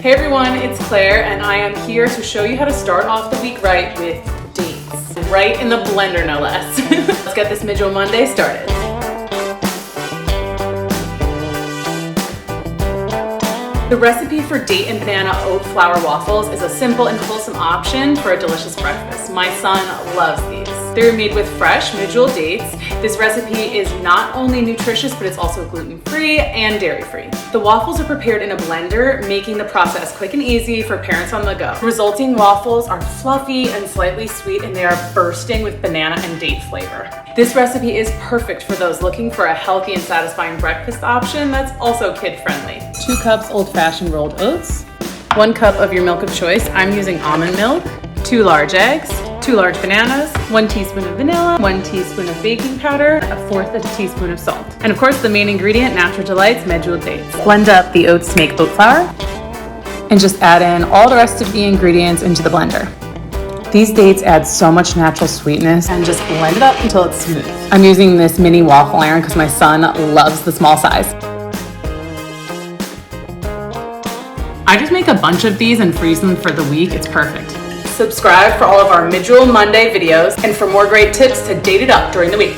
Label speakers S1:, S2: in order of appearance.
S1: Hey everyone, it's Claire and I am here to show you how to start off the week right with dates. Right in the blender, no less. Let's get this Medjool Monday started. The recipe for date and banana oat flour waffles is a simple and wholesome option for a delicious breakfast. My son loves these. They're made with fresh Medjool dates. This recipe is not only nutritious, but it's also gluten-free and dairy-free. The waffles are prepared in a blender, making the process quick and easy for parents on the go. Resulting waffles are fluffy and slightly sweet, and they are bursting with banana and date flavor. This recipe is perfect for those looking for a healthy and satisfying breakfast option that's also kid-friendly. 2 cups old-fashioned rolled oats, 1 cup of your milk of choice. I'm using almond milk, 2 large eggs, 2 large bananas, 1 teaspoon of vanilla, 1 teaspoon of baking powder, 1/4 teaspoon of salt. And of course, the main ingredient, Natural Delights Medjool dates. Blend up the oats to make oat flour, and just add in all the rest of the ingredients into the blender. These dates add so much natural sweetness, and just blend it up until it's smooth. I'm using this mini waffle iron because my son loves the small size. I just make a bunch of these and freeze them for the week. It's perfect. Subscribe for all of our Medjool Monday videos and for more great tips to date it up during the week.